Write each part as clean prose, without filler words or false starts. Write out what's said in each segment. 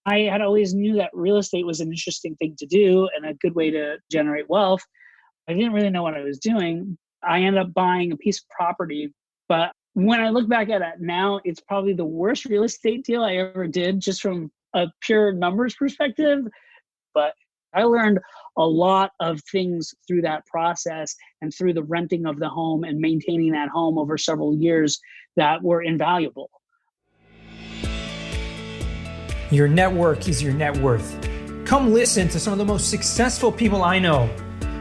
I had always knew that real estate was an interesting thing to do and a good way to generate wealth. I didn't really know what I was doing. I ended up buying a piece of property, but when I look back at it now, it's probably the worst real estate deal I ever did, just from a pure numbers perspective. But I learned a lot of things through that process and through the renting of the home and maintaining that home over several years that were invaluable. Your network is your net worth. Come listen to some of the most successful people I know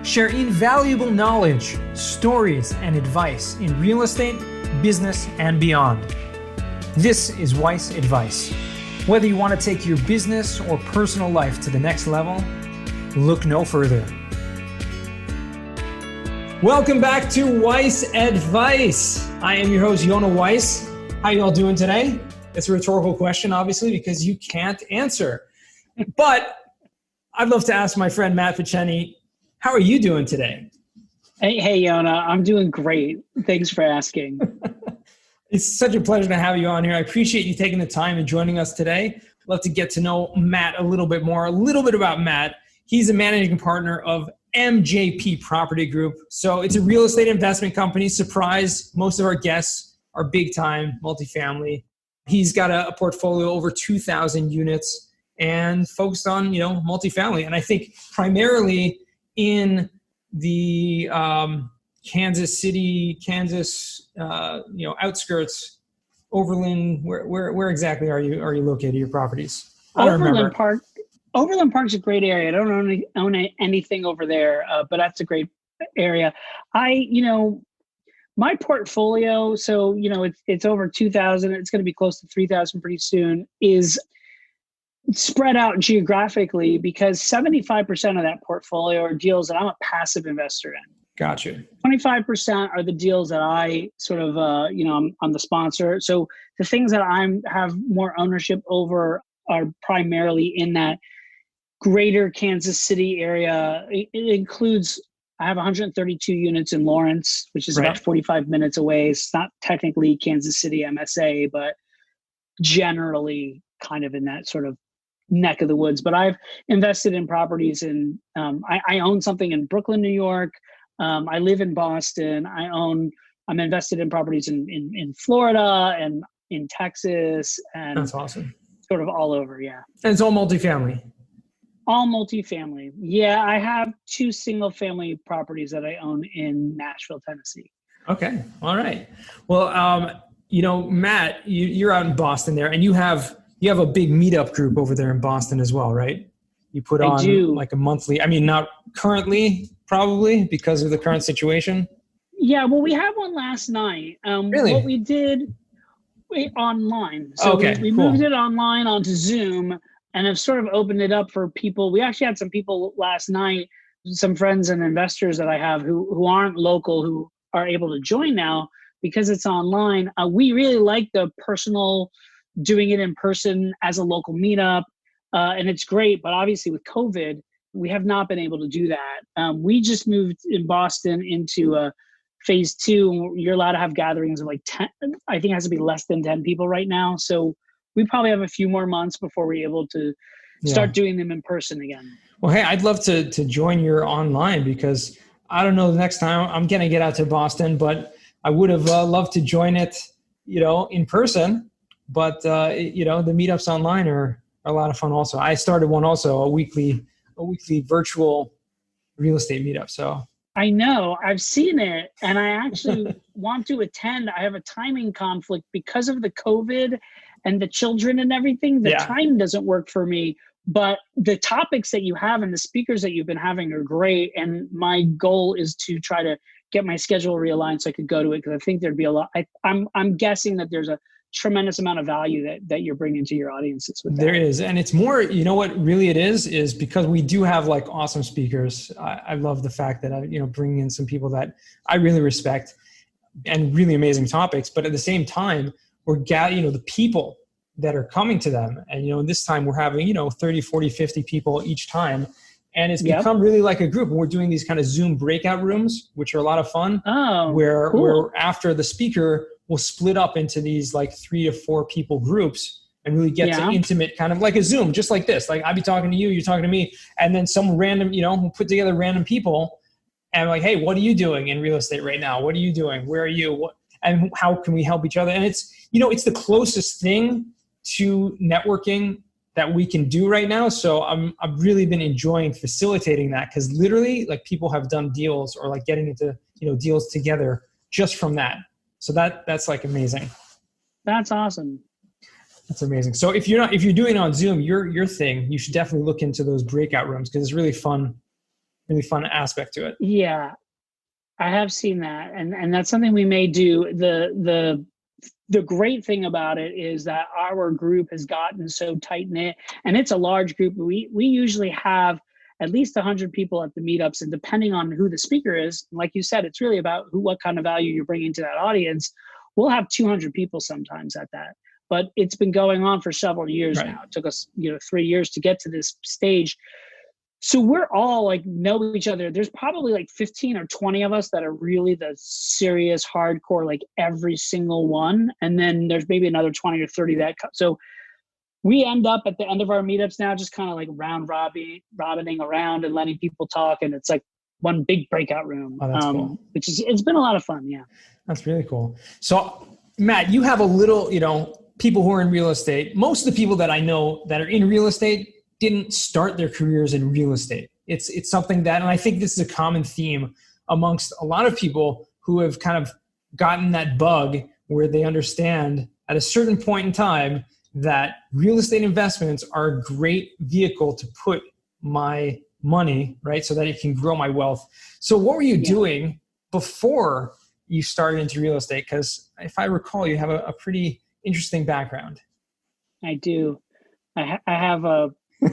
share invaluable knowledge, stories, and advice in real estate, business, and beyond. This is Weiss Advice. Whether you want to take your business or personal life to the next level, look no further. Welcome back to Weiss Advice. I am your host, Yona Weiss. How you all doing today? It's a rhetorical question, obviously, because you can't answer. But I'd love to ask my friend Matt Picheny, how are you doing today? Hey, Yona, I'm doing great. Thanks for asking. It's such a pleasure to have you on here. I appreciate you taking the time and joining us today. Love to get to know Matt a little bit more. A little bit about Matt. He's a managing partner of MJP Property Group. So it's a real estate investment company. Surprise, most of our guests are big time multifamily. He's got a portfolio over 2,000 units and focused on, multifamily. And I think primarily in the Kansas City, outskirts, Overland. Where exactly are you located? Your properties? Overland Park. Overland Park's a great area. I don't own anything over there, but that's a great area. My portfolio, so it's over 2,000. It's going to be close to 3,000 pretty soon. Is spread out geographically because 75% of that portfolio are deals that I'm a passive investor in. Gotcha. 25% are the deals that I sort of, I'm the sponsor. So the things that have more ownership over are primarily in that greater Kansas City area. It includes, I have 132 units in Lawrence, which is about 45 minutes away. It's not technically Kansas City MSA, but generally kind of in that sort of neck of the woods. But I've invested in properties in, I own something in Brooklyn, New York. I live in Boston. I'm invested in properties in Florida and in Texas. And that's awesome. Sort of all over, yeah. And it's all multifamily? All multifamily. Yeah, I have 2 single family properties that I own in Nashville, Tennessee. Okay, all right. Well, Matt, you're out in Boston there, and you have a big meetup group over there in Boston as well, right? You put on like a monthly, not currently, probably because of the current situation. Yeah, well, we had one last night. Really? What we did online. So we moved it online onto Zoom and have sort of opened it up for people. We actually had some people last night, some friends and investors that I have who aren't local, who are able to join now because it's online. We really like the personal, doing it in person as a local meetup. And it's great, but obviously with COVID, we have not been able to do that. We just moved in Boston into phase 2. You're allowed to have gatherings of like 10, I think it has to be less than 10 people right now. So we probably have a few more months before we're able to start doing them in person again. Well, hey, I'd love to join your online because I don't know the next time I'm going to get out to Boston, but I would have loved to join it, in person. But, the meetups online are a lot of fun also. I started one also, a weekly virtual real estate meetup. So I know, I've seen it, and I actually want to attend. I have a timing conflict because of the COVID and the children and everything. The time doesn't work for me, but the topics that you have and the speakers that you've been having are great. And my goal is to try to get my schedule realigned so I could go to it, because I think there'd be a lot. I'm guessing that there's a tremendous amount of value that you're bringing to your audiences with that. There is. And it's more, what really it is because we do have like awesome speakers. I love the fact that I, bringing in some people that I really respect and really amazing topics. But at the same time, we're the people that are coming to them. And, this time we're having, 30, 40, 50 people each time. And it's become really like a group. And we're doing these kind of Zoom breakout rooms, which are a lot of fun. Where after the speaker, we'll split up into these like 3 to 4 people groups and really get to intimate, kind of like a Zoom, just like this. Like I'd be talking to you, you're talking to me, and then some random, we'll put together random people and like, hey, what are you doing in real estate right now? What are you doing? Where are you? And how can we help each other? And it's, it's the closest thing to networking that we can do right now. So I've really been enjoying facilitating that, because literally like people have done deals or like getting into, deals together just from that. So that's like amazing. That's awesome. That's amazing. So if you're doing it on Zoom, your thing, you should definitely look into those breakout rooms, because it's really fun aspect to it. Yeah, I have seen that. And that's something we may do. The great thing about it is that our group has gotten so tight knit, and it's a large group. We usually have at least 100 people at the meetups, and depending on who the speaker is, like you said, it's really about what kind of value you're bringing to that audience. We'll have 200 people sometimes at that, but it's been going on for several years now. It took us 3 years to get to this stage. So we're all like know each other. There's probably like 15 or 20 of us that are really the serious hardcore, like every single one. And then there's maybe another 20 or 30 that. So we end up at the end of our meetups now, just kind of like round robining around and letting people talk. And it's like one big breakout room, cool. It's been a lot of fun. Yeah. That's really cool. So Matt, you have a little, people who are in real estate. Most of the people that I know that are in real estate didn't start their careers in real estate. It's something that, and I think this is a common theme amongst a lot of people who have kind of gotten that bug where they understand at a certain point in time that real estate investments are a great vehicle to put my money, right? So that it can grow my wealth. So what were you doing before you started into real estate? Because if I recall, you have a pretty interesting background. I do. I have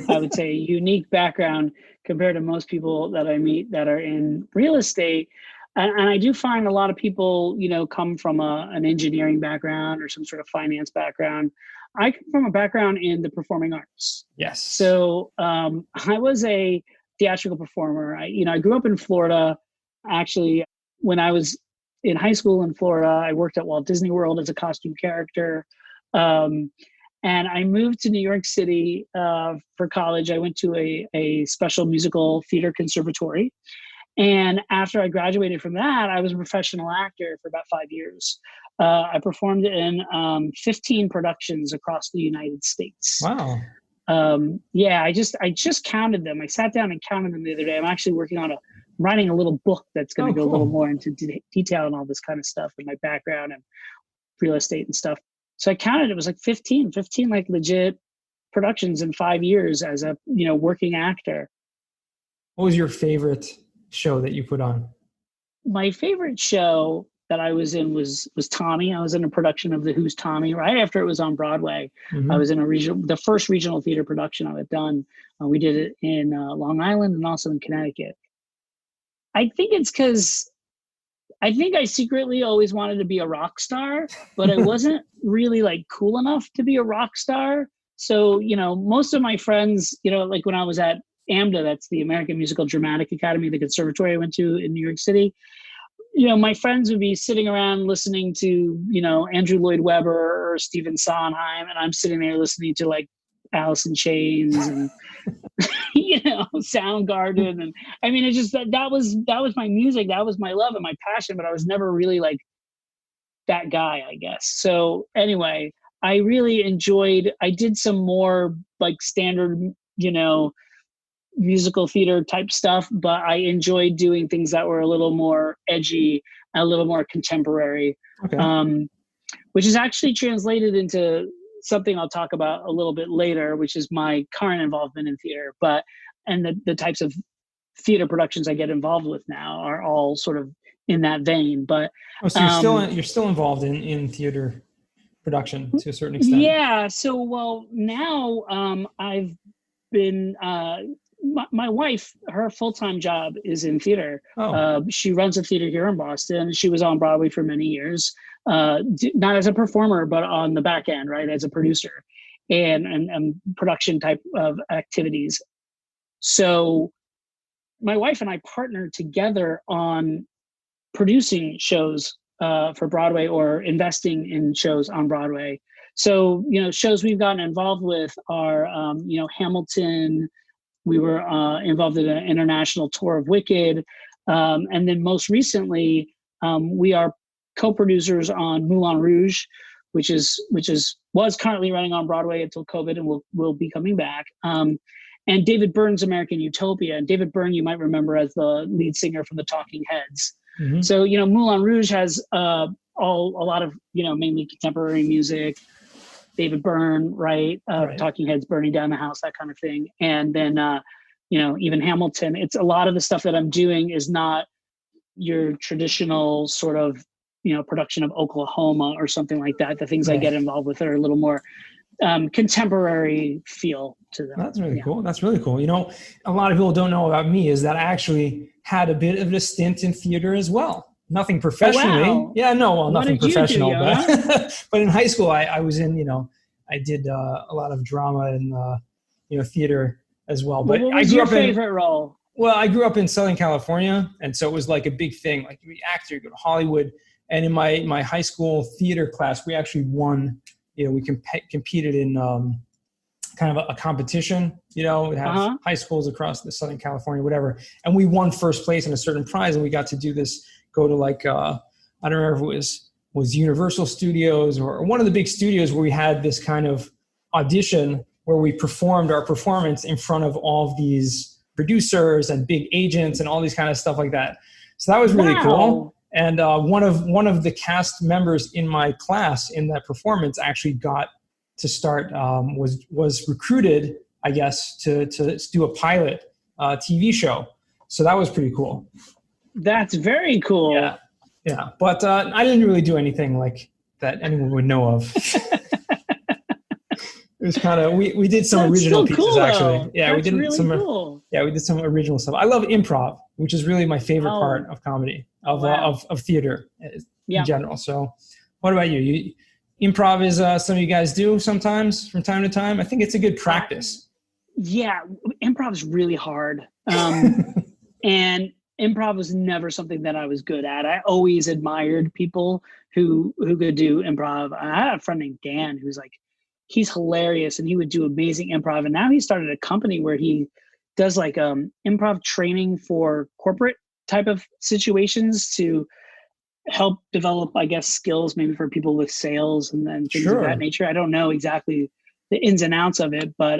I would say, a unique background compared to most people that I meet that are in real estate. And I do find a lot of people, come from an engineering background or some sort of finance background. I come from a background in the performing arts. Yes. So I was a theatrical performer. I grew up in Florida. Actually, when I was in high school in Florida, I worked at Walt Disney World as a costume character. And I moved to New York City for college. I went to a special musical theater conservatory. And after I graduated from that, I was a professional actor for about 5 years. I performed in 15 productions across the United States. Wow. I just counted them. I sat down and counted them the other day. I'm actually writing a little book that's going to go a little more into detail and all this kind of stuff and my background and real estate and stuff. So I counted, it was like 15 like legit productions in 5 years as a, working actor. What was your favorite show that you put on? My favorite show that I was in was Tommy. I was in a production of The Who's Tommy right after it was on Broadway. Mm-hmm. I was in the first regional theater production I had done. We did it in Long Island and also in Connecticut. I think it's because I think I secretly always wanted to be a rock star, but I wasn't really like cool enough to be a rock star. So, most of my friends, like when I was at AMDA, that's the American Musical Dramatic Academy, the conservatory I went to in New York City, my friends would be sitting around listening to, Andrew Lloyd Webber or Stephen Sondheim, and I'm sitting there listening to like Alice in Chains and Soundgarden, and I mean, it just that was my music, that was my love and my passion, but I was never really like that guy, I guess. So anyway, I really enjoyed. I did some more like standard, musical theater type stuff, but I enjoyed doing things that were a little more edgy, a little more contemporary, which is actually translated into something I'll talk about a little bit later, which is my current involvement in theater. And the types of theater productions I get involved with now are all sort of in that vein. But so you're still involved in theater production to a certain extent. Yeah. So now I've been my wife, her full-time job is in theater. She runs a theater here in Boston. She was on Broadway for many years, not as a performer, but on the back end, right, as a producer and production type of activities. So my wife and I partnered together on producing shows for Broadway or investing in shows on Broadway. So, shows we've gotten involved with are, Hamilton. We were involved in an international tour of Wicked. And then most recently, we are co-producers on Moulin Rouge, which was currently running on Broadway until COVID and will be coming back. And David Byrne's American Utopia. And David Byrne, you might remember as the lead singer from the Talking Heads. Mm-hmm. So, Moulin Rouge has a lot of, mainly contemporary music. David Byrne, right? Talking Heads, Burning Down the House, that kind of thing. And then, even Hamilton. It's a lot of the stuff that I'm doing is not your traditional sort of, production of Oklahoma or something like that. The things I get involved with are a little more contemporary feel to them. That's really cool. That's really cool. A lot of people don't know about me is that I actually had a bit of a stint in theater as well. Nothing professionally. Oh, wow. Yeah, no, well, nothing professional. But in high school, I was in, I did a lot of drama and, theater as well. But what was your favorite role? Well, I grew up in Southern California. And so it was like a big thing. Like you're an actor, you go to Hollywood. And in my high school theater class, we actually won, we competed in kind of a competition, we have high schools across the Southern California, whatever. And we won first place in a certain prize. And we got to do this, go to like, I don't remember if it was Universal Studios or one of the big studios where we had this kind of audition where we performed our performance in front of all of these producers and big agents and all these kind of stuff like that. So that was really cool. And one of the cast members in my class in that performance actually got to start, was recruited, I guess, to do a pilot TV show. So that was pretty cool. That's very cool. Yeah. But I didn't really do anything like that anyone would know of. It was kind of, we did some original pieces cool, actually. Yeah, we did really cool. Yeah, we did some original stuff. I love improv, which is really my favorite part of comedy, of theater in general. So what about you? Improv is something you guys do sometimes from time to time. I think it's a good practice. Yeah, improv is really hard. And improv was never something that I was good at. I always admired people who could do improv. I had a friend named Dan who's like, he's hilarious and he would do amazing improv. And now he started a company where he does like improv training for corporate type of situations to help develop, I guess, skills maybe for people with sales and then things of that nature. I don't know exactly the ins and outs of it, but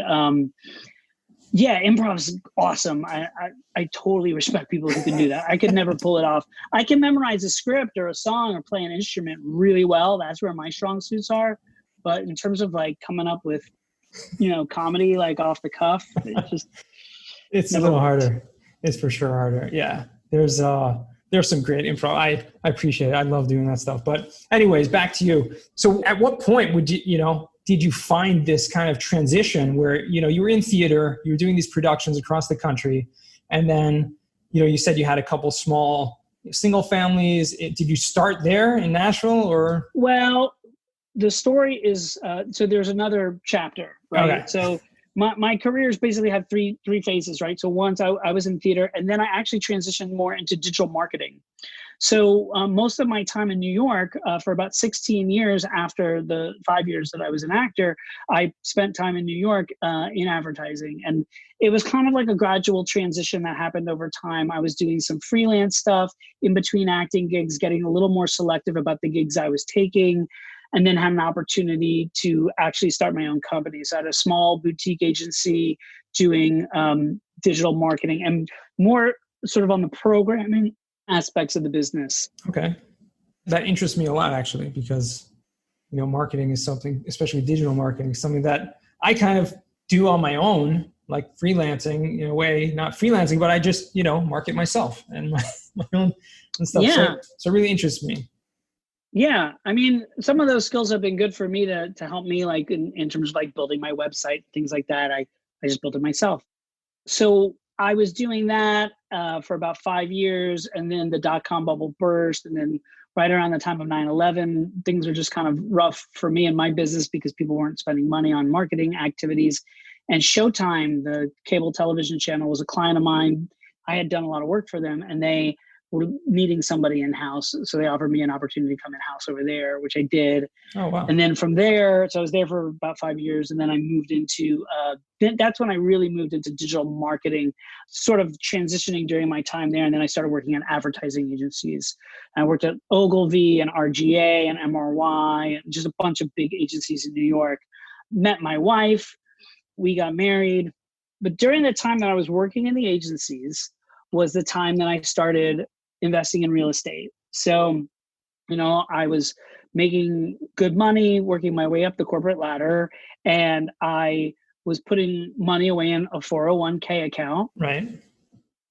improv is awesome. I totally respect people who can do that. I could never pull it off. I can memorize a script or a song or play an instrument really well. That's where my strong suits are. But in terms of like coming up with, comedy like off the cuff, it's a little harder. It's for sure harder. Yeah. There's some great improv. I appreciate it. I love doing that stuff. But anyways, back to you. So at what point would did you find this kind of transition where, you were in theater, you were doing these productions across the country, and then, you said you had a couple small single families. Did you start there in Nashville or? Well, the story is, so there's another chapter, right? Okay. So my career's basically had three phases, right? So once I was in theater, and then I actually transitioned more into digital marketing. So most of my time in New York, for about 16 years after the 5 years that I was an actor, I spent time in New York in advertising. And it was kind of like a gradual transition that happened over time. I was doing some freelance stuff in between acting gigs, getting a little more selective about the gigs I was taking, and then had an opportunity to actually start my own company. So I had a small boutique agency doing digital marketing and more sort of on the programming aspects of the business. Okay. That interests me a lot actually, because, marketing is something, especially digital marketing, something that I kind of do on my own, like freelancing in a way, not freelancing, but I just, market myself and my own and stuff. Yeah. So it really interests me. Yeah. I mean, some of those skills have been good for me to help me like in terms of like building my website, things like that. I just built it myself. So I was doing that for about 5 years, and then the dot-com bubble burst. And then right around the time of 9/11, things were just kind of rough for me and my business because people weren't spending money on marketing activities. And Showtime, the cable television channel, was a client of mine. I had done a lot of work for them, and they were needing somebody in-house. So they offered me an opportunity to come in-house over there, which I did. Oh, wow. And then from there, so I was there for about 5 years. And then I moved into, that's when I really moved into digital marketing, sort of transitioning during my time there. And then I started working on advertising agencies. And I worked at Ogilvy and RGA and MRY, and just a bunch of big agencies in New York. Met my wife, we got married. But during the time that I was working in the agencies was the time that I started investing in real estate. So, I was making good money, working my way up the corporate ladder, and I was putting money away in a 401k account. Right.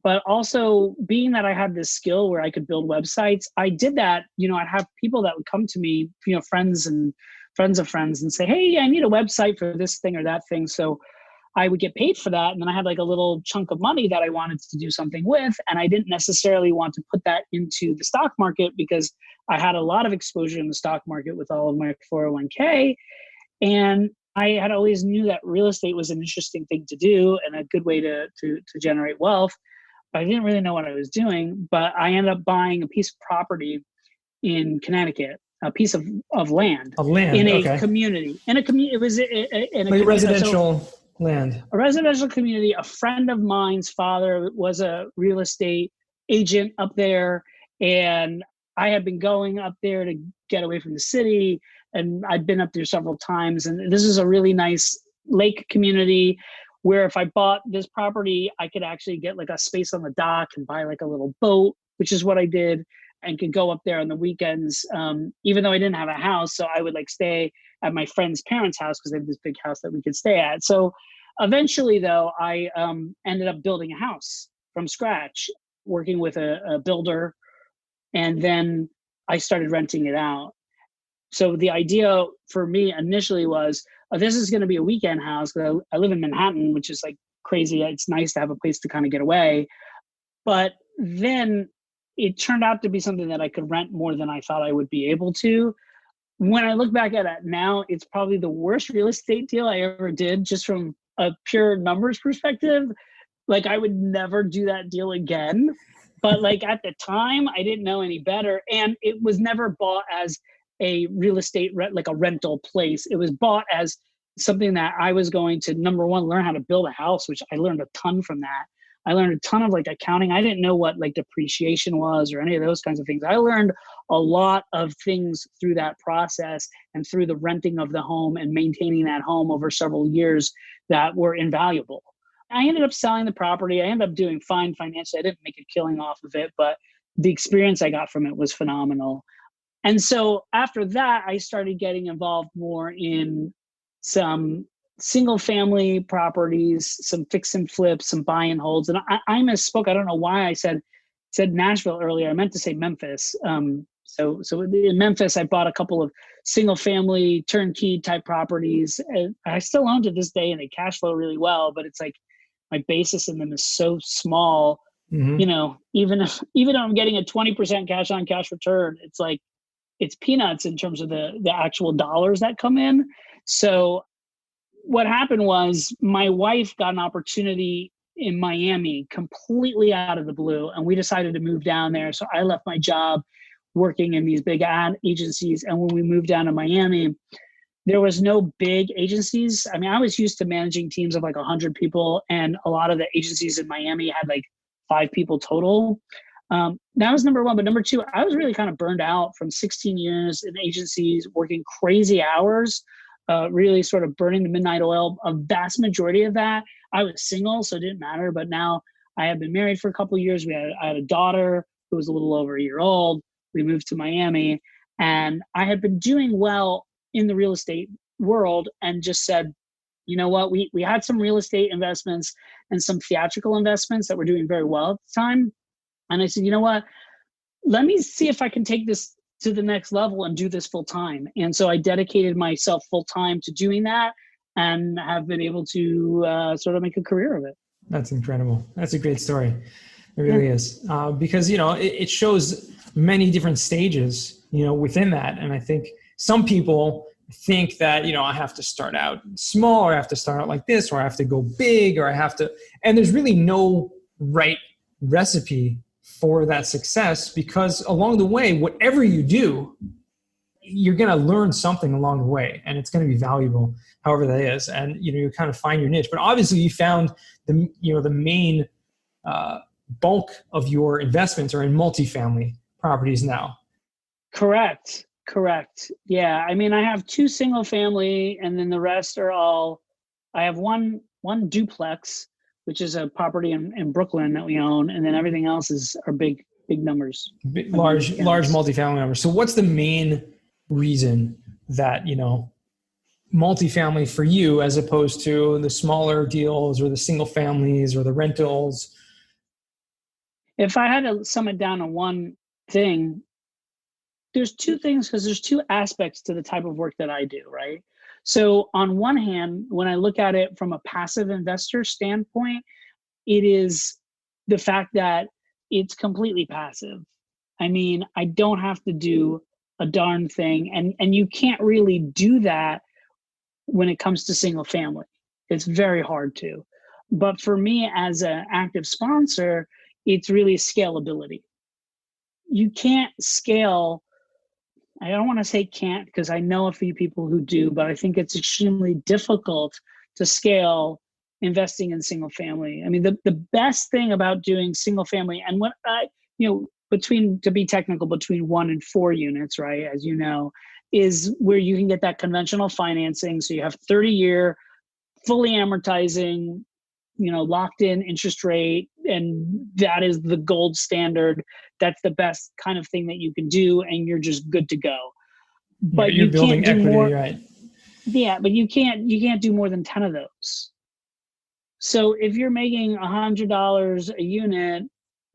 But also, being that I had this skill where I could build websites, I did that. I'd have people that would come to me, friends and friends of friends, and say, hey, I need a website for this thing or that thing. So I would get paid for that. And then I had like a little chunk of money that I wanted to do something with. And I didn't necessarily want to put that into the stock market because I had a lot of exposure in the stock market with all of my 401k. And I had always knew that real estate was an interesting thing to do and a good way to generate wealth. But I didn't really know what I was doing. But I ended up buying a piece of property in Connecticut, a piece of land. In a community. It was in a residential land. A residential community. A friend of mine's father was a real estate agent up there, and I had been going up there to get away from the city, and I'd been up there several times. And this is a really nice lake community where if I bought this property, I could actually get like a space on the dock and buy like a little boat, which is what I did, and could go up there on the weekends, even though I didn't have a house. So I would like stay at my friend's parents' house because they had this big house that we could stay at. So eventually, though, I ended up building a house from scratch, working with a builder, and then I started renting it out. So the idea for me initially was, this is going to be a weekend house. I live in Manhattan, which is like crazy. It's nice to have a place to kind of get away. But then it turned out to be something that I could rent more than I thought I would be able to. When I look back at it now, it's probably the worst real estate deal I ever did, just from a pure numbers perspective. Like I would never do that deal again. But like at the time, I didn't know any better. And it was never bought as a real estate, like a rental place. It was bought as something that I was going to, number one, learn how to build a house, which I learned a ton from that. I learned a ton of like accounting. I didn't know what like depreciation was or any of those kinds of things. I learned a lot of things through that process and through the renting of the home and maintaining that home over several years that were invaluable. I ended up selling the property. I ended up doing fine financially. I didn't make a killing off of it, but the experience I got from it was phenomenal. And so after that, I started getting involved more in some single family properties, some fix and flips, some buy and holds. And I misspoke. I don't know why I said Nashville earlier. I meant to say Memphis. So in Memphis, I bought a couple of single family turnkey type properties. And I still own to this day, and they cash flow really well, but it's like my basis in them is so small. Mm-hmm. Even if I'm getting a 20% cash on cash return, it's like, it's peanuts in terms of the actual dollars that come in. So what happened was my wife got an opportunity in Miami completely out of the blue, and we decided to move down there. So I left my job working in these big ad agencies. And when we moved down to Miami, there was no big agencies. I mean, I was used to managing teams of like 100 people, and a lot of the agencies in Miami had like 5 people total. That was number one. But number two, I was really kind of burned out from 16 years in agencies, working crazy hours, really sort of burning the midnight oil. A vast majority of that, I was single, so it didn't matter. But now I have been married for a couple of years. I had a daughter who was a little over a year old. We moved to Miami, and I had been doing well in the real estate world, and just said, you know what, we had some real estate investments and some theatrical investments that were doing very well at the time. And I said, you know what, let me see if I can take this to the next level and do this full time. And so I dedicated myself full time to doing that, and have been able to sort of make a career of it. That's incredible. That's a great story. It really is. Because, it shows many different stages, within that. And I think some people think that, I have to start out small, or I have to start out like this, or I have to go big, or I have to, and there's really no right recipe for that success, because along the way, whatever you do, you're going to learn something along the way, and it's going to be valuable, however that is. And, you kind of find your niche, but obviously you found the main bulk of your investments are in multifamily properties now. Correct. Yeah. I mean, I have 2 single family, and then the rest are all, I have one duplex, which is a property in Brooklyn that we own. And then everything else are big numbers. Large multifamily numbers. So what's the main reason that, multifamily for you, as opposed to the smaller deals or the single families or the rentals? If I had to sum it down to one thing, there's 2 things, because there's 2 aspects to the type of work that I do, right? So on one hand, when I look at it from a passive investor standpoint, it is the fact that it's completely passive. I mean, I don't have to do a darn thing. And you can't really do that when it comes to single family. It's very hard to. But for me as an active sponsor, it's really scalability. You can't scale. I don't want to say can't, because I know a few people who do, but I think it's extremely difficult to scale investing in single family. I mean, the best thing about doing single family, and what to be technical, between 1 and 4 units, right, as you know, is where you can get that conventional financing. So you have 30-year, fully amortizing, locked in interest rate, and that is the gold standard. That's the best kind of thing that you can do, and you're just good to go. But you're building can't do equity, more, right? Yeah, but you can't do more than 10 of those. So if you're making $100 a unit,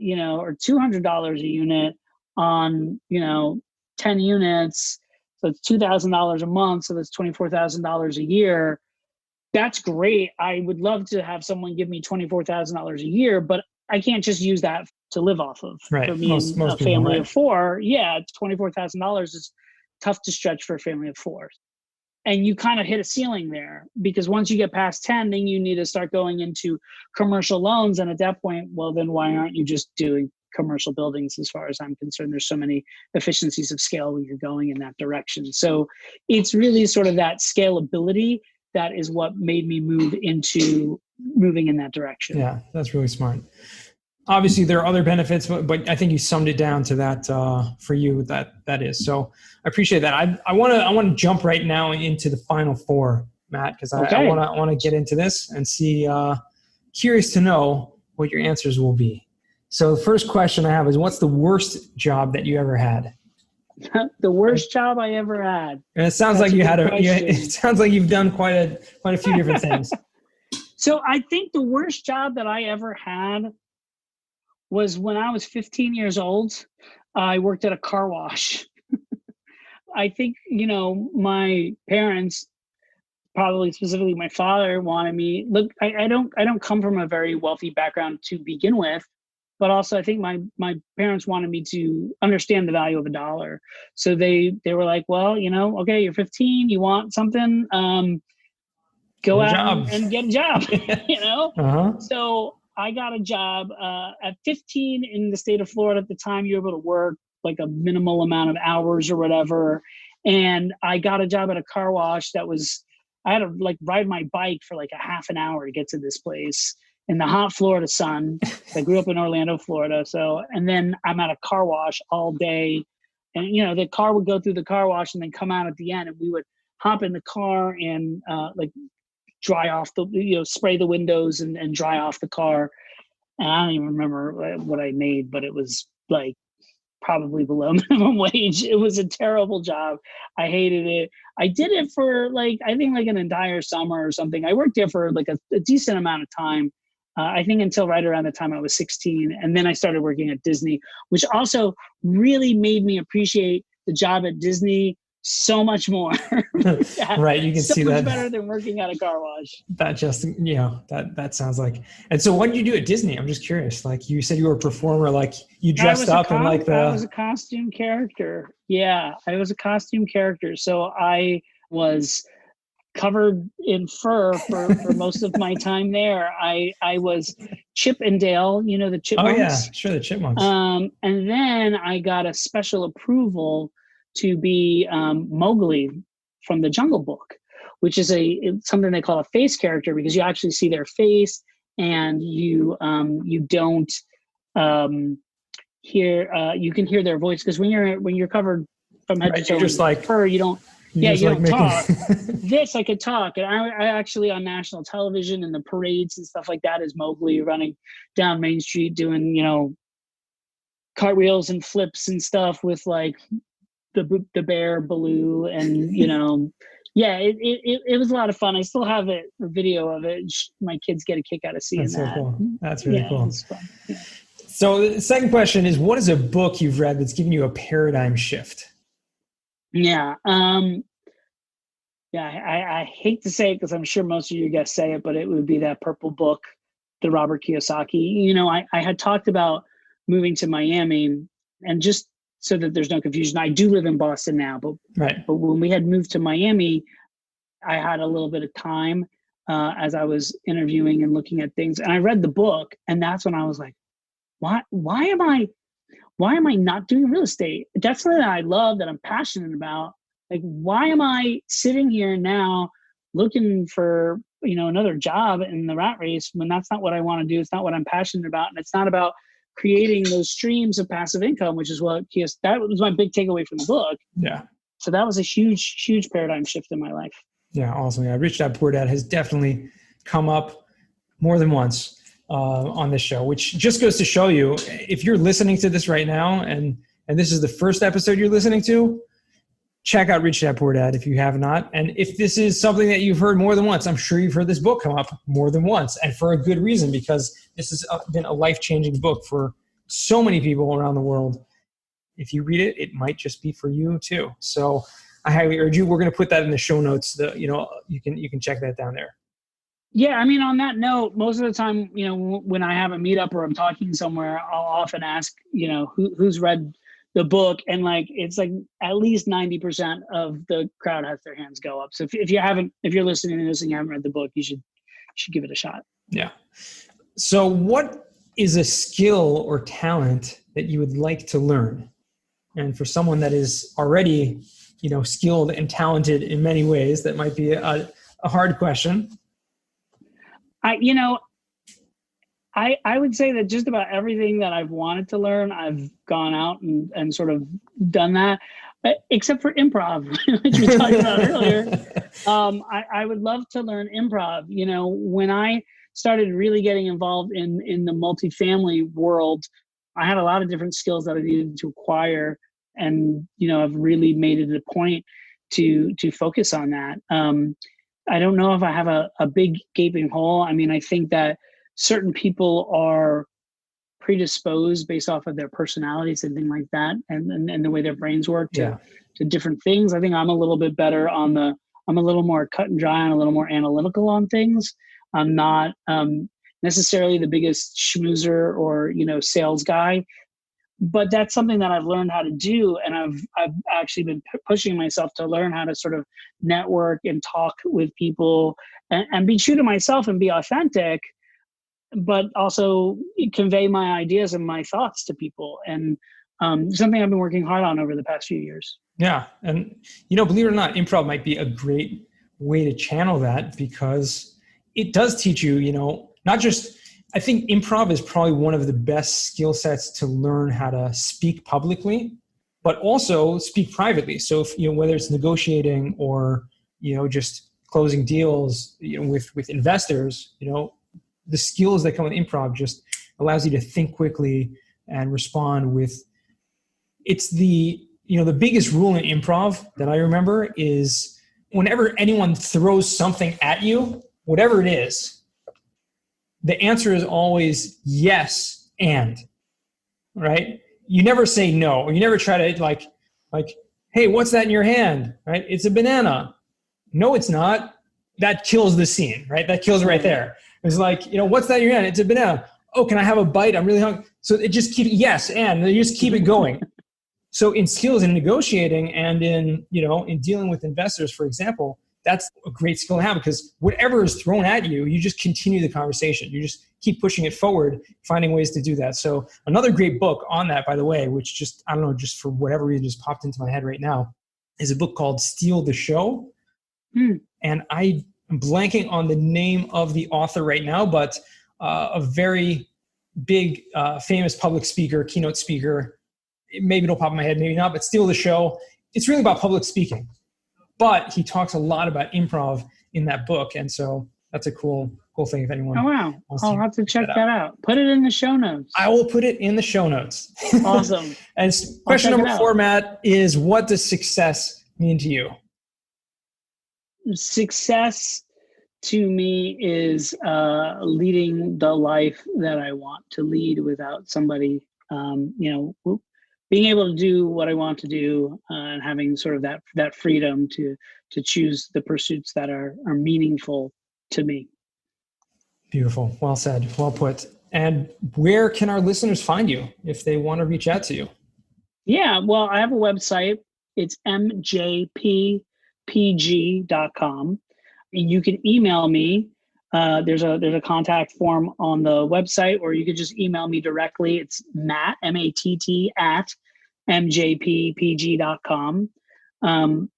or $200 a unit on, 10 units, so it's $2,000 a month, so that's $24,000 a year. That's great. I would love to have someone give me $24,000 a year, but I can't just use that to live off of. Right. For me, most a family of 4, $24,000 is tough to stretch for a family of 4. And you kind of hit a ceiling there, because once you get past 10, then you need to start going into commercial loans. And at that point, well, then why aren't you just doing commercial buildings? As far as I'm concerned, there's so many efficiencies of scale when you're going in that direction. So it's really sort of that scalability that is what made me moving in that direction. Yeah, that's really smart. Obviously, there are other benefits, but I think you summed it down to that for you. That is. So I appreciate that. I want to jump right now into the final 4, Matt, because I want to get into this and see. Curious to know what your answers will be. So the first question I have is, what's the worst job that you ever had? The worst job I ever had. And it sounds like it sounds like you've done quite a few different things. So I think the worst job that I ever had was when I was 15 years old. I worked at a car wash. I think, my parents, probably specifically my father, wanted me. Look, I don't come from a very wealthy background to begin with, but also I think my parents wanted me to understand the value of a dollar. So they were like, well, okay, you're 15, you want something, go out and get a job, Uh-huh. So I got a job at 15 in the state of Florida. At the time, you were able to work like a minimal amount of hours or whatever. And I got a job at a car wash I had to ride my bike for like a half an hour to get to this place in the hot Florida sun. I grew up in Orlando, Florida. So, and then I'm at a car wash all day. And, the car would go through the car wash and then come out at the end, and we would hop in the car and dry off spray the windows and dry off the car. And I don't even remember what I made, but it was probably below minimum wage. It was a terrible job. I hated it. I did it for I think an entire summer or something. I worked there for a decent amount of time. I think until right around the time I was 16. And then I started working at Disney, which also really made me appreciate the job at Disney so much more. Right, you can see that. So much better than working at a car wash. That just, that sounds like. And so what did you do at Disney? I'm just curious. You said you were a performer, you dressed up and I was a costume character. Yeah, I was a costume character. So I was covered in fur for most of my time there. I was Chip and Dale, the Chipmunks. Oh yeah, sure, the Chipmunks. And then I got a special approval to be Mowgli from the Jungle Book, which is something they call a face character, because you actually see their face and you don't hear. You can hear their voice, because when you're covered from head to toe, just like fur, you don't. You don't talk. Making... This I could talk, and I actually on national television and the parades and stuff like that is Mowgli running down Main Street doing cartwheels and flips and stuff with like the bear Baloo, and it was a lot of fun. I still have a video of it. My kids get a kick out of seeing that. That's so cool. That's really cool. It's fun. Yeah. So the second question is, what is a book you've read that's given you a paradigm shift? Yeah. I hate to say it, because I'm sure most of you guys say it, but it would be that Purple Book, the Robert Kiyosaki. I had talked about moving to Miami, and just so that there's no confusion, I do live in Boston now, but when we had moved to Miami, I had a little bit of time as I was interviewing and looking at things, and I read the book, and that's when I was like, why am I not doing real estate? That's something that I love, that I'm passionate about. Like, why am I sitting here now looking for, another job in the rat race, when that's not what I want to do? It's not what I'm passionate about. And it's not about creating those streams of passive income, which is that was my big takeaway from the book. Yeah. So that was a huge, huge paradigm shift in my life. Yeah. Awesome. Yeah. Rich Dad Poor Dad has definitely come up more than once on this show, which just goes to show you, if you're listening to this right now and this is the first episode you're listening to, check out Rich Dad Poor Dad if you have not. And if this is something that you've heard more than once, I'm sure you've heard this book come up more than once, and for a good reason, because this has been a life-changing book for so many people around the world. If you read it, it might just be for you too. So I highly urge you. We're going to put that in the show notes. You can check that down there. Yeah, I mean, on that note, most of the time, when I have a meetup or I'm talking somewhere, I'll often ask, who's read the book, and it's like at least 90% of the crowd has their hands go up. So if you're listening to this and you haven't read the book, you should give it a shot. Yeah. So what is a skill or talent that you would like to learn? And for someone that is already, skilled and talented in many ways, that might be a hard question. I would say that just about everything that I've wanted to learn, I've gone out and sort of done that, except for improv, which we talked about earlier. I would love to learn improv. When I started really getting involved in the multifamily world, I had a lot of different skills that I needed to acquire, and I've really made it a point to focus on that. I don't know if I have a big gaping hole. I mean, I think that certain people are predisposed based off of their personalities and things like that, and the way their brains work to different things. I think I'm a little bit better I'm a little more cut and dry and a little more analytical on things. I'm not necessarily the biggest schmoozer or, sales guy, but that's something that I've learned how to do. And I've actually been pushing myself to learn how to sort of network and talk with people and be true to myself and be authentic, but also convey my ideas and my thoughts to people. And something I've been working hard on over the past few years. Yeah. And, believe it or not, improv might be a great way to channel that, because it does teach you, not just, I think improv is probably one of the best skill sets to learn how to speak publicly, but also speak privately. So if, whether it's negotiating or, just closing deals, with investors, the skills that come with improv just allows you to think quickly and respond with, it's the biggest rule in improv that I remember is whenever anyone throws something at you, whatever it is, the answer is always yes and, right? You never say no, or you never try to like, hey, what's that in your hand, right? It's a banana. No, it's not. That kills the scene, right? That kills it right there. It's like, what's that in your hand? It's a banana. Oh, can I have a bite? I'm really hungry. So it just keeps, yes, and you just keep it going. So in skills in negotiating and in dealing with investors, for example, that's a great skill to have, because whatever is thrown at you, you just continue the conversation. You just keep pushing it forward, finding ways to do that. So another great book on that, by the way, which just, I don't know, just for whatever reason just popped into my head right now, is a book called Steal the Show. And I'm blanking on the name of the author right now, but a very big, famous public speaker, keynote speaker. Maybe it'll pop in my head, maybe not, but Steal the Show. It's really about public speaking. But he talks a lot about improv in that book. And so that's a cool thing if anyone wants I'll have to check that out. Put it in the show notes. I will put it in the show notes. Awesome. And question number 4, Matt, is what does success mean to you? Success to me is leading the life that I want to lead without somebody, being able to do what I want to do and having sort of that freedom to choose the pursuits that are meaningful to me. Beautiful. Well said. Well put. And where can our listeners find you if they want to reach out to you? Yeah, well, I have a website. It's MJPPG.com. You can email me. There's a contact form on the website, or you could just email me directly. It's Matt, M-A-T-T, at MJPPG.com.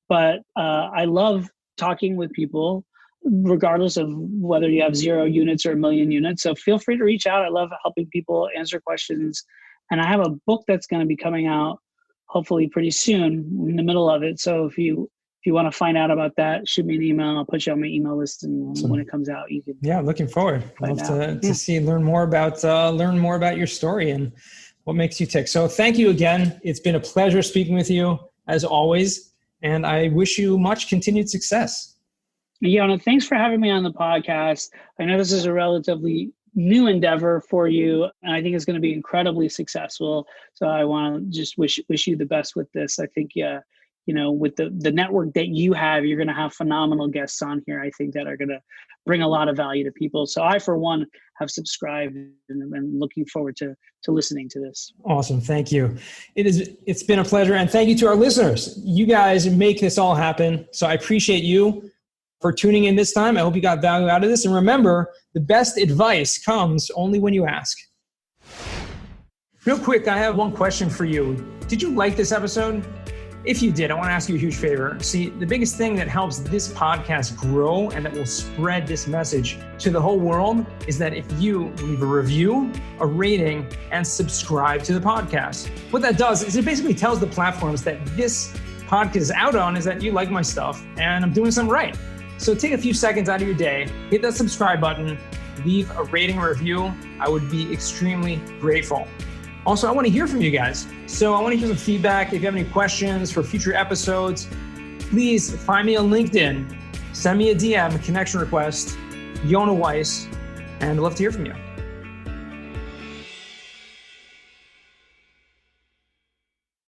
But I love talking with people, regardless of whether you have 0 units or 1 million units. So feel free to reach out. I love helping people answer questions. And I have a book that's going to be coming out hopefully pretty soon, in the middle of it. So if you want to find out about that, shoot me an email. I'll put you on my email list, and when it comes out, you can. Yeah, looking forward. Love to learn more about your story and what makes you tick. So thank you again. It's been a pleasure speaking with you as always, and I wish you much continued success. Yeah, thanks for having me on the podcast. I know this is a relatively new endeavor for you, and I think it's going to be incredibly successful. So I want to just wish you the best with this. I think, with the network that you have, you're going to have phenomenal guests on here, I think, that are going to bring a lot of value to people. So I, for one, have subscribed and looking forward to listening to this. Awesome. Thank you. It's been a pleasure. And thank you to our listeners. You guys make this all happen. So I appreciate you for tuning in this time. I hope you got value out of this. And remember, the best advice comes only when you ask. Real quick, I have one question for you. Did you like this episode? If you did, I want to ask you a huge favor. See, the biggest thing that helps this podcast grow and that will spread this message to the whole world is that if you leave a review, a rating, and subscribe to the podcast. What that does is it basically tells the platforms that this podcast is out on is that you like my stuff and I'm doing something right. So take a few seconds out of your day, hit that subscribe button, leave a rating or review. I would be extremely grateful. Also, I want to hear from you guys. So I want to hear some feedback. If you have any questions for future episodes, please find me on LinkedIn. Send me a DM, a connection request, Yona Weiss, and I'd love to hear from you.